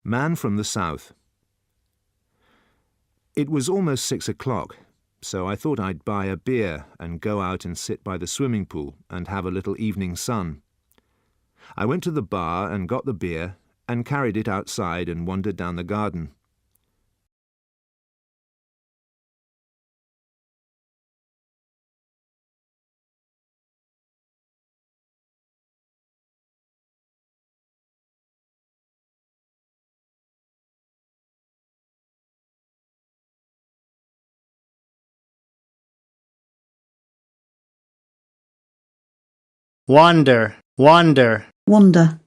Man from the South. It was almost 6 o'clock, so I thought I'd buy a beer and go out and sit by the swimming pool and have a little evening sun. I went to the bar and got the beer and carried it outside and wandered down the garden. Wander, wander. Wander.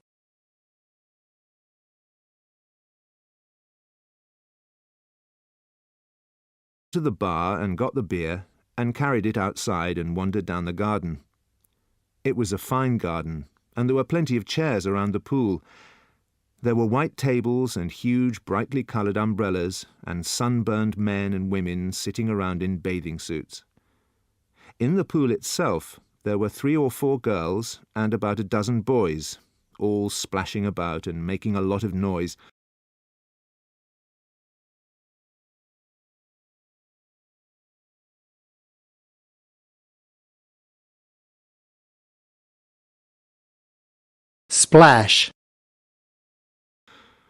To the bar and got the beer and carried it outside and wandered down the garden. It was a fine garden, and there were plenty of chairs around the pool. There were white tables and huge brightly coloured umbrellas and sunburned men and women sitting around in bathing suits. In the pool itself there were 3 or 4 girls and about a dozen boys, all splashing about and making a lot of noise. Splash.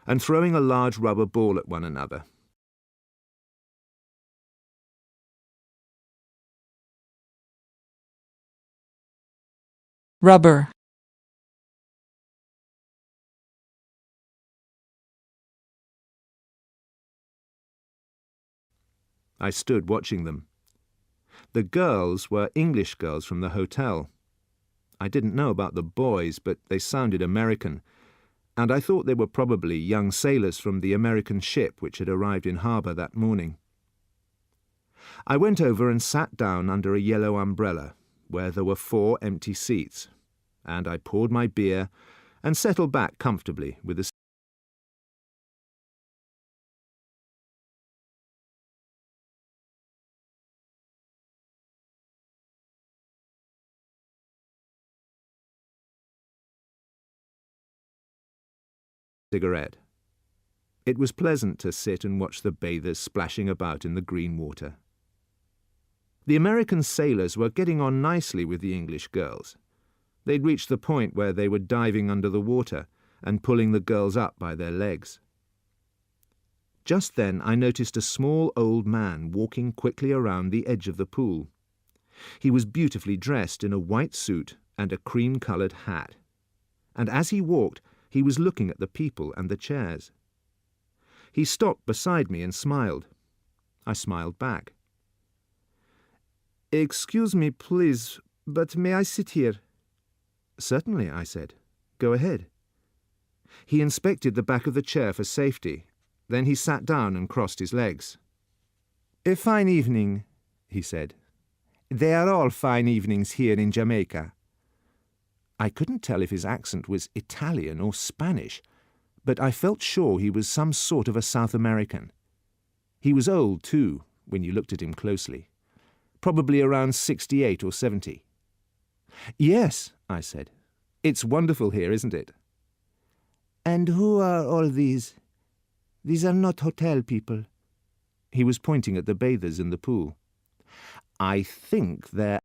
And throwing a large rubber ball at one another. Rubber. I stood watching them. The girls were English girls from the hotel. I didn't know about the boys, but they sounded American, and I thought they were probably young sailors from the American ship which had arrived in harbour that morning. I went over and sat down under a yellow umbrella, where there were 4 empty seats, and I poured my beer and settled back comfortably with a cigarette. It was pleasant to sit and watch the bathers splashing about in the green water. The American sailors were getting on nicely with the English girls. They'd reached the point where they were diving under the water and pulling the girls up by their legs. Just then I noticed a small old man walking quickly around the edge of the pool. He was beautifully dressed in a white suit and a cream-coloured hat, and as he walked he was looking at the people and the chairs. He stopped beside me and smiled. I smiled back. "Excuse me, please, but may I sit here?" "Certainly," I said. "Go ahead." He inspected the back of the chair for safety. Then he sat down and crossed his legs. "A fine evening," he said. "They are all fine evenings here in Jamaica." I couldn't tell if his accent was Italian or Spanish, but I felt sure he was some sort of a South American. He was old, too, when you looked at him closely. Probably around 68 or 70. "Yes," I said. "It's wonderful here, isn't it?" "And who are all these? These are not hotel people." He was pointing at the bathers in the pool. "I think they're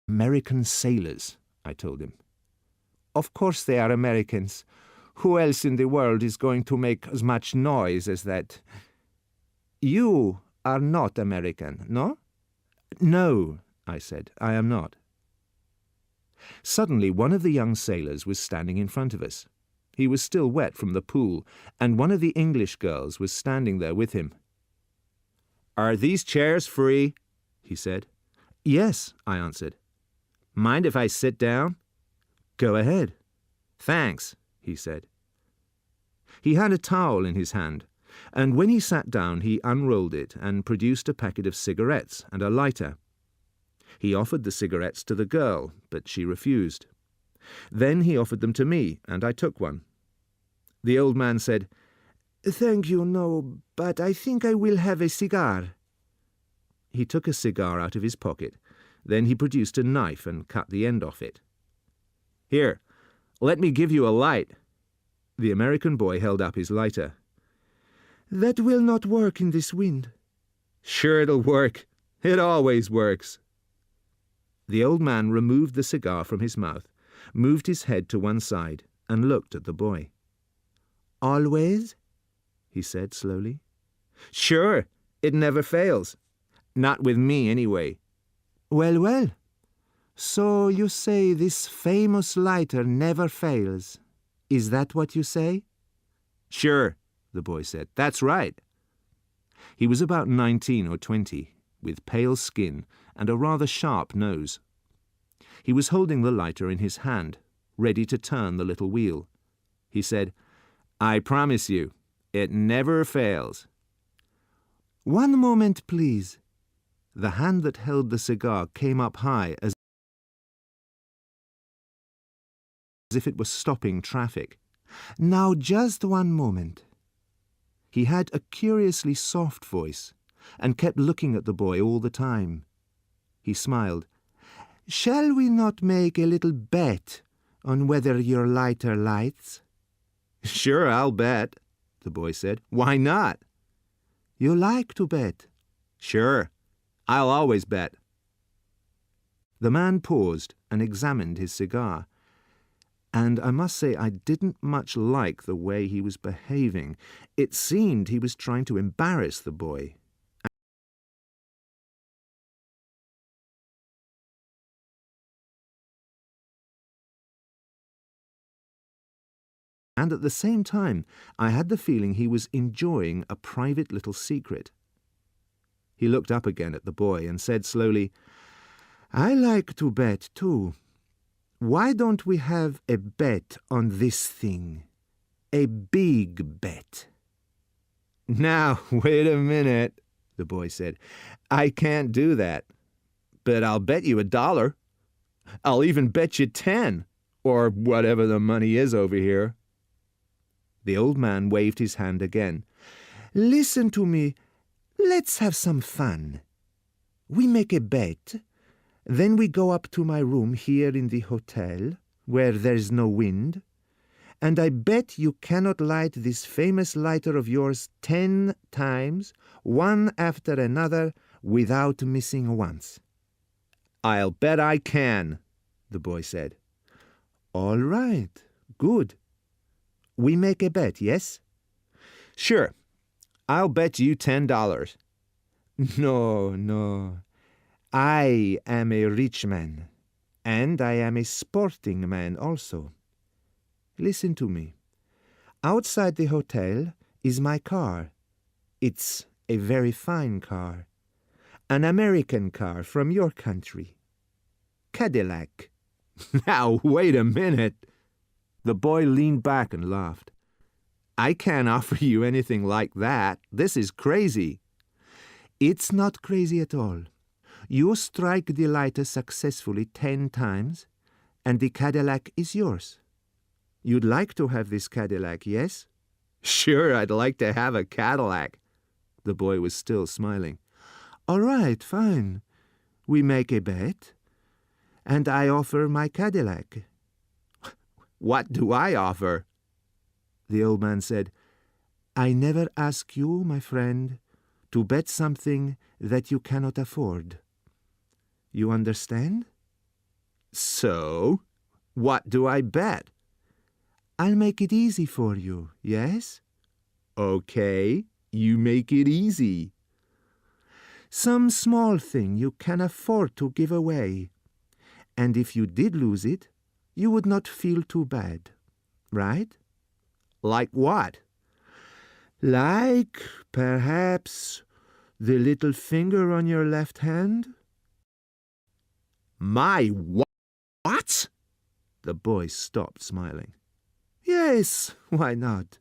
American sailors," I told him. "Of course they are Americans. Who else in the world is going to make as much noise as that? You are not American, no?" "No," I said, "I am not." Suddenly one of the young sailors was standing in front of us. He was still wet from the pool, and one of the English girls was standing there with him. "Are these chairs free?" he said. "Yes," I answered. "Mind if I sit down?" "Go ahead." "Thanks," he said. He had a towel in his hand, and when he sat down he unrolled it and produced a packet of cigarettes and a lighter. He offered the cigarettes to the girl, but she refused. Then he offered them to me, and I took one. The old man said, "Thank you, no, but I think I will have a cigar." He took a cigar out of his pocket. Then he produced a knife and cut the end off it. "Here, let me give you a light." The American boy held up his lighter. "That will not work in this wind." "Sure it'll work. It always works." The old man removed the cigar from his mouth, moved his head to one side, and looked at the boy. "Always?" he said slowly. "Sure, it never fails. Not with me, anyway." "Well, well. So you say this famous lighter never fails. Is that what you say?" "Sure," the boy said. "That's right." He was about 19 or 20, with pale skin and a rather sharp nose. He was holding the lighter in his hand, ready to turn the little wheel. He said, "I promise you, it never fails." "One moment, please." The hand that held the cigar came up high as if it were stopping traffic. "Now just one moment." He had a curiously soft voice and kept looking at the boy all the time. He smiled. "Shall we not make a little bet on whether your lighter lights?" "Sure, I'll bet," the boy said. "Why not?" "You like to bet?" "Sure, I'll always bet." The man paused and examined his cigar. And I must say I didn't much like the way he was behaving. It seemed he was trying to embarrass the boy. And at the same time, I had the feeling he was enjoying a private little secret. He looked up again at the boy and said slowly, "I like to bet, too. Why don't we have a bet on this thing? A big bet." "Now, wait a minute," the boy said. "I can't do that. But I'll bet you $1. I'll even bet you 10, or whatever the money is over here." The old man waved his hand again. "Listen to me. Let's have some fun. We make a bet. Then we go up to my room here in the hotel, where there's no wind, and I bet you cannot light this famous lighter of yours 10 times, one after another, without missing once." "I'll bet I can," the boy said. "All right, good. We make a bet, yes?" "Sure. I'll bet you $10. "No, no. I am a rich man, and I am a sporting man also. Listen to me. Outside the hotel is my car. It's a very fine car. An American car from your country. Cadillac." "Now, wait a minute." The boy leaned back and laughed. "I can't offer you anything like that. This is crazy." "It's not crazy at all. You strike the lighter successfully 10 times, and the Cadillac is yours. You'd like to have this Cadillac, yes?" "Sure, I'd like to have a Cadillac." The boy was still smiling. "All right, fine. We make a bet, and I offer my Cadillac." "What do I offer?" The old man said, "I never ask you, my friend, to bet something that you cannot afford. You understand?" "So, what do I bet?" "I'll make it easy for you, yes?" "Okay, you make it easy." "Some small thing you can afford to give away. And if you did lose it, you would not feel too bad, right?" "Like what?" "Like, perhaps, the little finger on your left hand?" "My what?" The boy stopped smiling. "Yes, why not?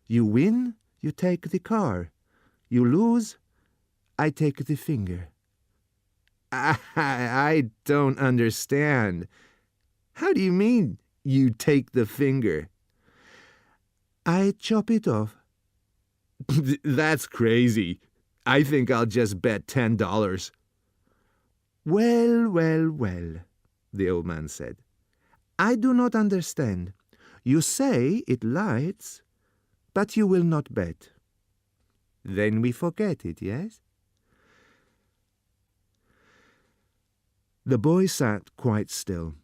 You win, you take the car. You lose, I take the finger." I don't understand. How do you mean, you take the finger? I chop it off. That's crazy. I think I'll just bet $10. Well, well, well, the old man said. I do not understand. You say it lights, but you will not bet. Then we forget it, yes? The boy sat quite still,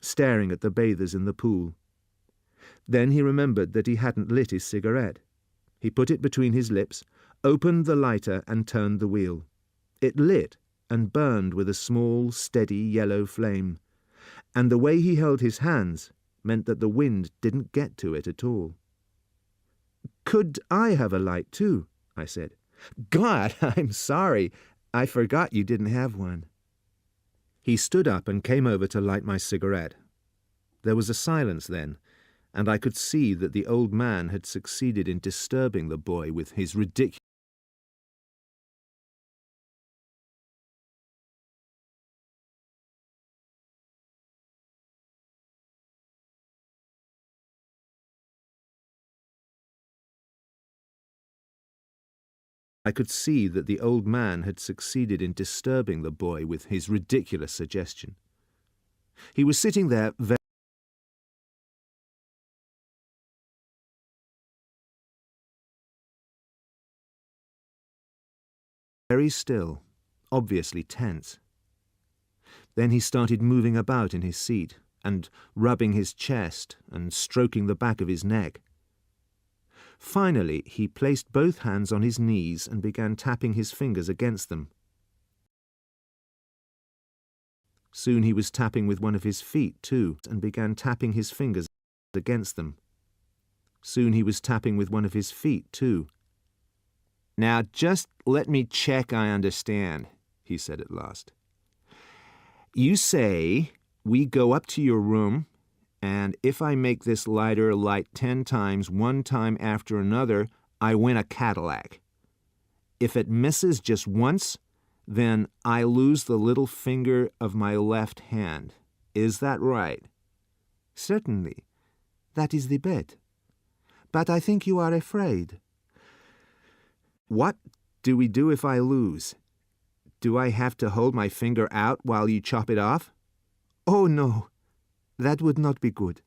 staring at the bathers in the pool. Then he remembered that he hadn't lit his cigarette. He put it between his lips, opened the lighter and turned the wheel. It lit and burned with a small, steady yellow flame, and the way he held his hands meant that the wind didn't get to it at all. "Could I have a light too?" I said. "God, I'm sorry. I forgot you didn't have one." He stood up and came over to light my cigarette. There was a silence then, and I could see that the old man had succeeded in disturbing the boy with his ridiculous suggestion. He was sitting there very still, obviously tense. Then he started moving about in his seat and rubbing his chest and stroking the back of his neck. Finally, he placed both hands on his knees and began tapping his fingers against them. Soon he was tapping with one of his feet, too, and began tapping his fingers against them. Soon he was tapping with one of his feet, too. "Now, just let me check I understand," he said at last. "You say we go up to your room, and if I make this lighter light 10 times, one time after another, I win a Cadillac. If it misses just once, then I lose the little finger of my left hand. Is that right?" "Certainly. That is the bet. But I think you are afraid." "What do we do if I lose? Do I have to hold my finger out while you chop it off?" "Oh, no. That would not be good.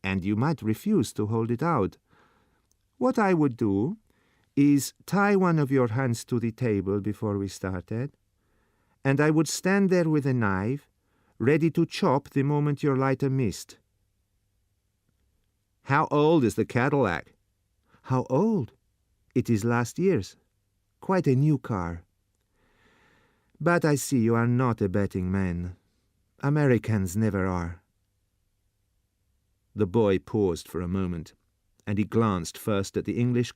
And you might refuse to hold it out. What I would do is tie one of your hands to the table before we started, and I would stand there with a knife, ready to chop the moment your lighter missed." "How old is the Cadillac?" "How old? It is last year's. Quite a new car. But I see you are not a betting man. Americans never are." The boy paused for a moment, and he glanced first at the English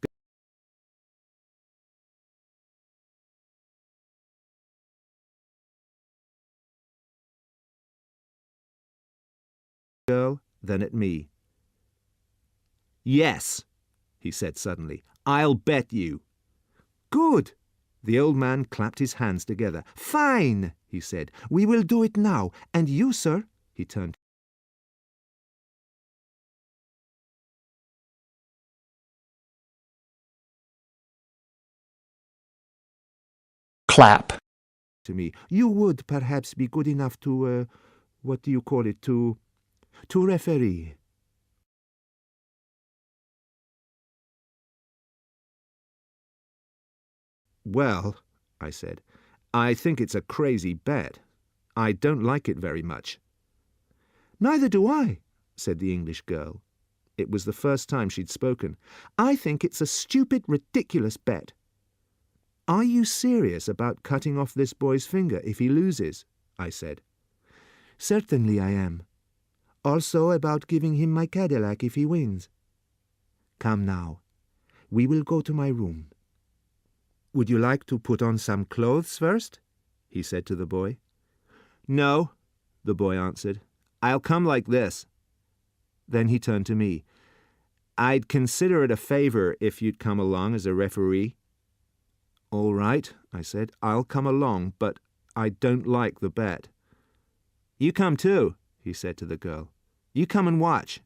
girl, then at me. "Yes," he said suddenly, "I'll bet you." "Good!" The old man clapped his hands together. "Fine!" he said. "We will do it now. And you, sir?" He turned. Clap. To me. "You would perhaps be good enough to, what do you call it, to referee." "Well," I said, "I think it's a crazy bet. I don't like it very much." "Neither do I," said the English girl. It was the first time she'd spoken. "I think it's a stupid, ridiculous bet." "Are you serious about cutting off this boy's finger if he loses?" I said. "Certainly I am. Also about giving him my Cadillac if he wins. Come now. We will go to my room." "Would you like to put on some clothes first?" he said to the boy. "No," the boy answered. "I'll come like this." Then he turned to me. "I'd consider it a favor if you'd come along as a referee." "All right," I said. "I'll come along, but I don't like the bet." "You come too," he said to the girl. "You come and watch."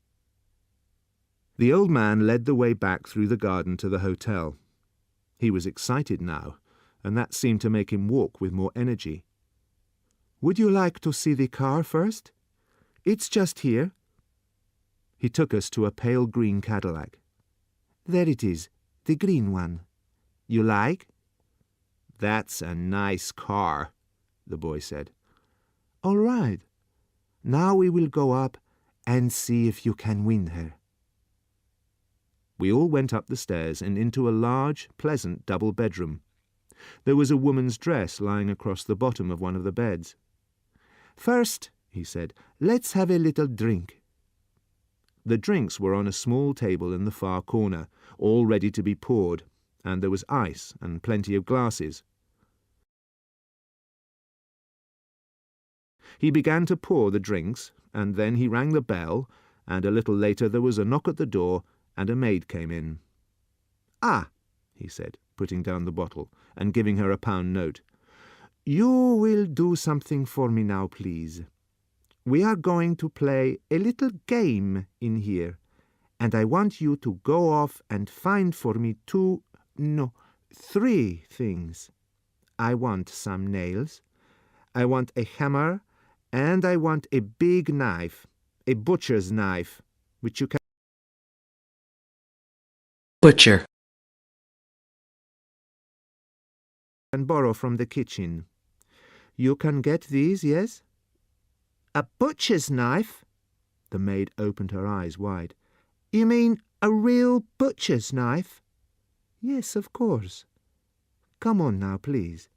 The old man led the way back through the garden to the hotel. He was excited now, and that seemed to make him walk with more energy. "Would you like to see the car first? It's just here." He took us to a pale green Cadillac. "There it is, the green one. You like?" "That's a nice car," the boy said. "All right. Now we will go up and see if you can win her." We all went up the stairs and into a large, pleasant double bedroom. There was a woman's dress lying across the bottom of one of the beds. "First," he said, "let's have a little drink." The drinks were on a small table in the far corner, all ready to be poured, and there was ice and plenty of glasses. He began to pour the drinks, and then he rang the bell, and a little later there was a knock at the door, and a maid came in. "Ah," he said, putting down the bottle and giving her a £1 note. "You will do something for me now, please. We are going to play a little game in here, and I want you to go off and find for me 3 things. I want some nails, I want a hammer, and I want a big knife, a butcher's knife, which you can Butcher. borrow from the kitchen. You can get these, yes?" "A butcher's knife?" The maid opened her eyes wide. "You mean a real butcher's knife?" "Yes, of course. Come on now, please.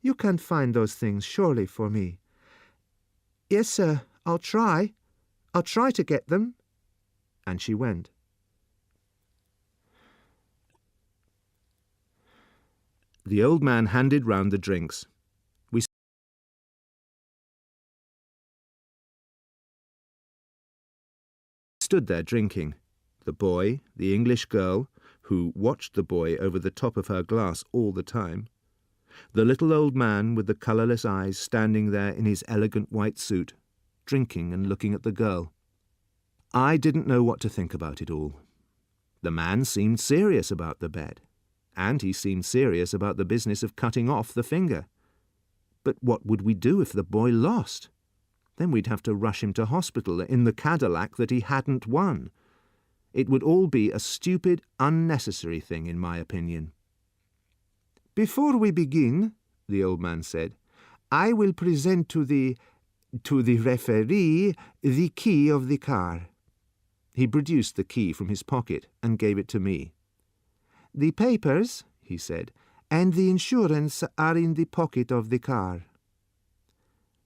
You can find those things surely for me." "Yes, sir, I'll try. I'll try to get them." And she went. The old man handed round the drinks. We stood there drinking. The boy, the English girl, who watched the boy over the top of her glass all the time, the little old man with the colourless eyes standing there in his elegant white suit, drinking and looking at the girl. I didn't know what to think about it all. The man seemed serious about the bet, and he seemed serious about the business of cutting off the finger. But what would we do if the boy lost? Then we'd have to rush him to hospital in the Cadillac that he hadn't won. It would all be a stupid, unnecessary thing, in my opinion. "Before we begin," the old man said, "I will present to the referee the key of the car." He produced the key from his pocket and gave it to me. "The papers," he said, "and the insurance are in the pocket of the car."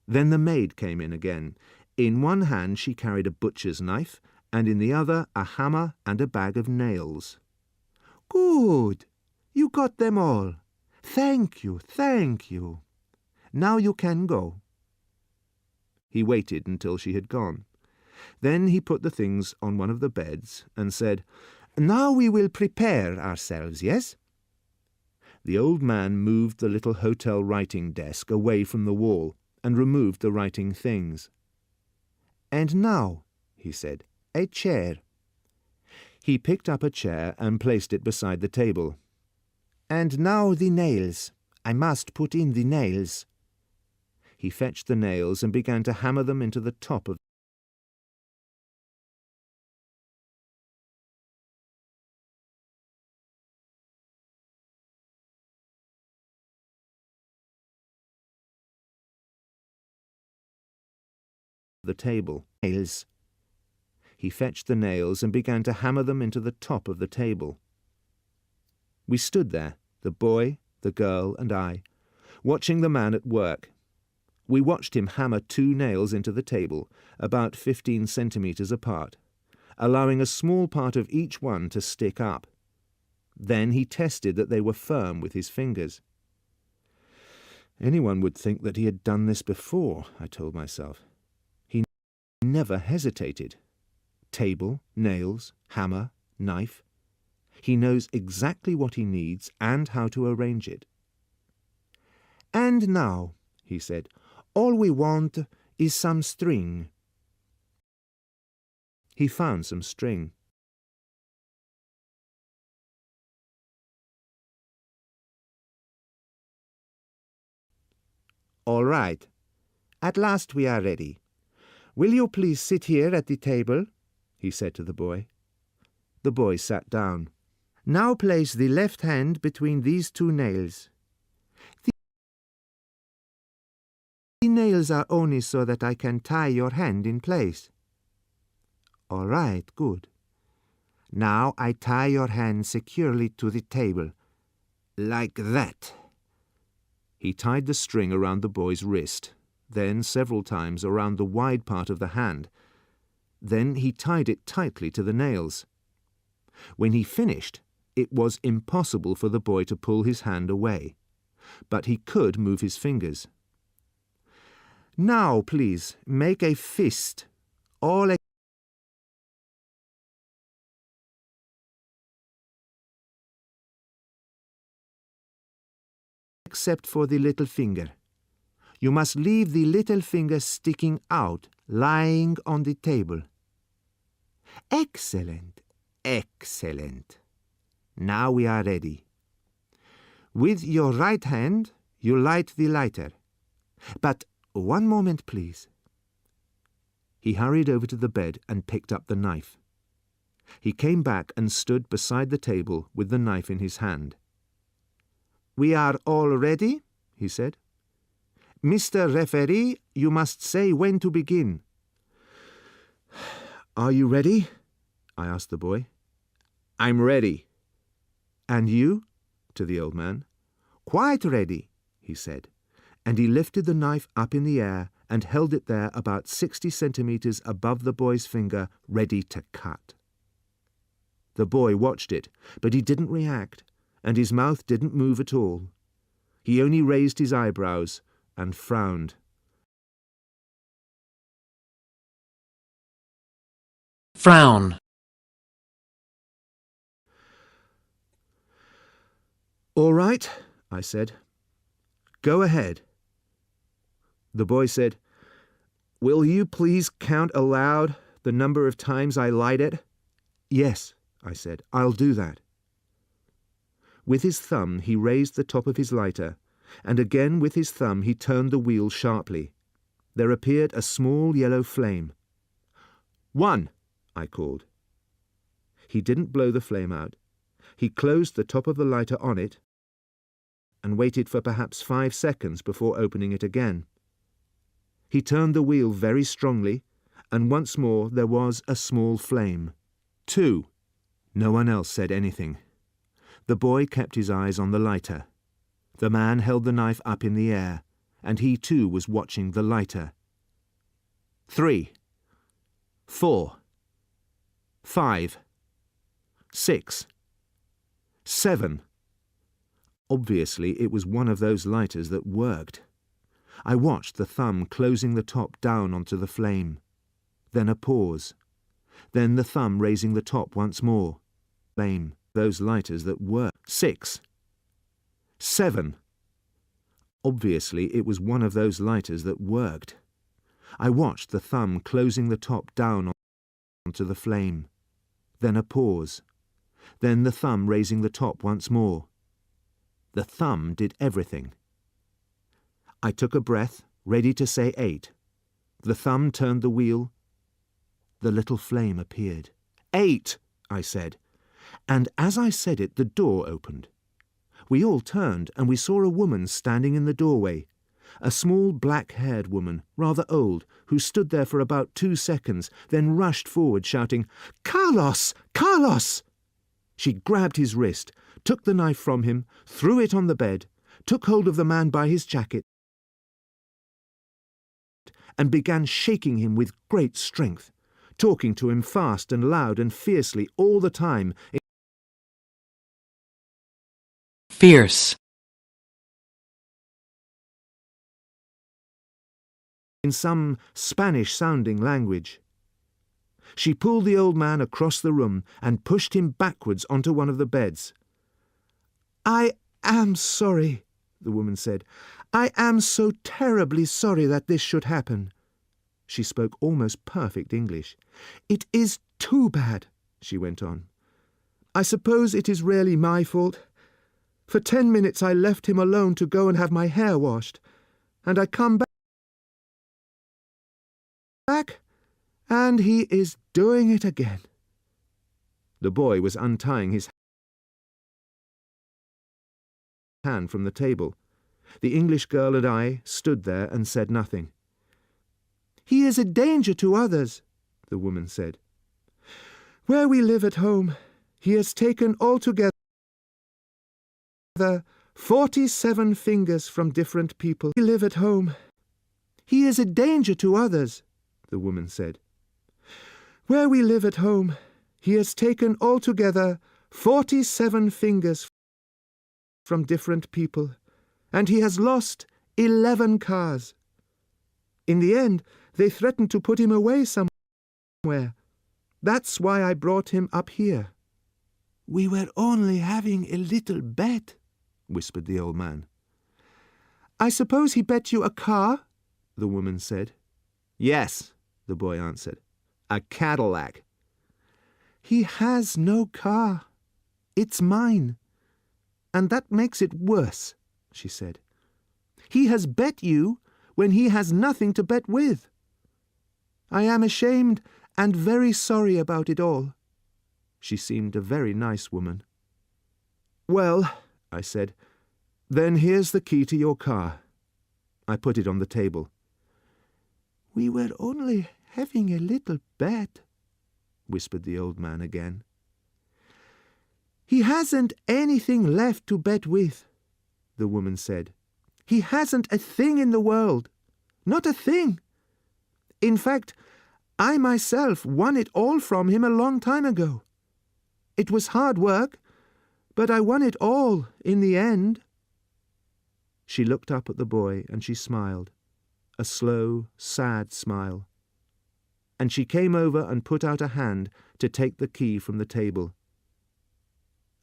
Then the maid came in again. In one hand she carried a butcher's knife, and in the other a hammer and a bag of nails. "Good! You got them all. Thank you, thank you. Now you can go." He waited until she had gone. Then he put the things on one of the beds and said, "Now we will prepare ourselves, yes?" The old man moved the little hotel writing desk away from the wall and removed the writing things. "And now," he said, "a chair." He picked up a chair and placed it beside the table. "And now the nails. I must put in the nails." He fetched the nails and began to hammer them into the top of the table. Nails. He fetched the nails and began to hammer them into the top of the table. We stood there, the boy, the girl, and I, watching the man at work. We watched him hammer 2 nails into the table, about 15 centimetres apart, allowing a small part of each one to stick up. Then he tested that they were firm with his fingers. Anyone would think that he had done this before, I told myself. He never hesitated. Table, nails, hammer, knife. He knows exactly what he needs and how to arrange it. "And now," he said, "all we want is some string. He found some string. All right. At last we are ready. Will you please sit here at the table? He said to the boy. The boy sat down. Now place the left hand between these two nails. The nails are only so that I can tie your hand in place. All right, good. Now I tie your hand securely to the table, like that. He tied the string around the boy's wrist, then several times around the wide part of the hand. Then he tied it tightly to the nails. When he finished, it was impossible for the boy to pull his hand away, but he could move his fingers. Now, please, make a fist, all except for the little finger. You must leave the little finger sticking out, lying on the table. Excellent, excellent. Now we are ready. With your right hand, you light the lighter. But one moment, please. He hurried over to the bed and picked up the knife. He came back and stood beside the table with the knife in his hand. We are all ready, he said. Mr. Referee, you must say when to begin. Are you ready? I asked the boy. I'm ready. And you? To the old man. Quite ready, he said, and he lifted the knife up in the air and held it there about 60 centimeters above the boy's finger, ready to cut. The boy watched it, but he didn't react, and his mouth didn't move at all. He only raised his eyebrows and frowned. Frown. All right, I said. Go ahead. The boy said, Will you please count aloud the number of times I light it? Yes, I said, I'll do that. With his thumb he raised the top of his lighter, and again with his thumb he turned the wheel sharply. There appeared a small yellow flame. 1, I called. He didn't blow the flame out. He closed the top of the lighter on it and waited for perhaps 5 seconds before opening it again. He turned the wheel very strongly, and once more there was a small flame. 2. No one else said anything. The boy kept his eyes on the lighter. The man held the knife up in the air, and he too was watching the lighter. 3. 4. 5. 6. 7. Obviously it was one of those lighters that worked. I watched the thumb closing the top down onto the flame. Then a pause. Then the thumb raising the top once more. Flame. Those lighters that work. 6. 7. Obviously it was one of those lighters that worked. I watched the thumb closing the top down onto the flame. Then a pause. Then the thumb raising the top once more. The thumb did everything. I took a breath, ready to say 8. The thumb turned the wheel. The little flame appeared. 8, I said. And as I said it, the door opened. We all turned, and we saw a woman standing in the doorway. A small black-haired woman, rather old, who stood there for about 2 seconds, then rushed forward shouting, "Carlos! Carlos!" She grabbed his wrist, took the knife from him, threw it on the bed, took hold of the man by his jacket, and began shaking him with great strength, talking to him fast and loud and fiercely all the time. Fierce. In some Spanish-sounding language. She pulled the old man across the room and pushed him backwards onto one of the beds. "I am sorry," the woman said. "I am so terribly sorry that this should happen." She spoke almost perfect English. "It is too bad," she went on. "I suppose it is really my fault. For 10 minutes I left him alone to go and have my hair washed, and I come back, and he is doing it again." The boy was untying his hand from the table. The English girl and I stood there and said nothing. "He is a danger to others," the woman said. "Where we live at home, he has taken altogether 47 fingers from different people. We live at home. He is a danger to others," the woman said. "Where we live at home, he has taken altogether 47 fingers from different people, and he has lost 11 cars. In the end, they threatened to put him away somewhere. That's why I brought him up here." "We were only having a little bet," whispered the old man. "I suppose he bet you a car?" the woman said. "Yes," the boy answered. "A Cadillac." "He has no car. It's mine. And that makes it worse," she said. "He has bet you when he has nothing to bet with. I am ashamed and very sorry about it all." She seemed a very nice woman. "Well," I said, "then here's the key to your car." I put it on the table. "We were only having a little bet," whispered the old man again. "He hasn't anything left to bet with," the woman said. "He hasn't a thing in the world. Not a thing. In fact, I myself won it all from him a long time ago. It was hard work, but I won it all in the end." She looked up at the boy and she smiled, a slow, sad smile. And she came over and put out a hand to take the key from the table.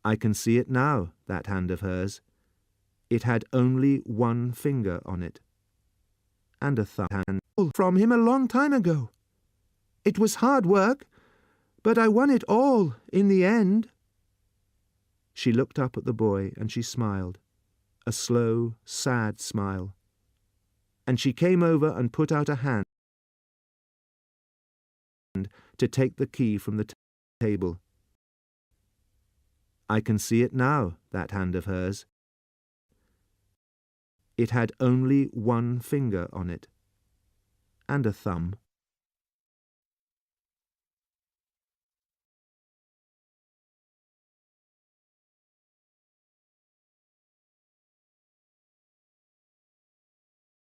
I can see it now, that hand of hers. It had only one finger on it, and a thumb hand from him a long time ago. It was hard work, but I won it all in the end." She looked up at the boy and she smiled, a slow, sad smile. And she came over and put out a hand to take the key from the table. I can see it now, that hand of hers. It had only one finger on it, and a thumb.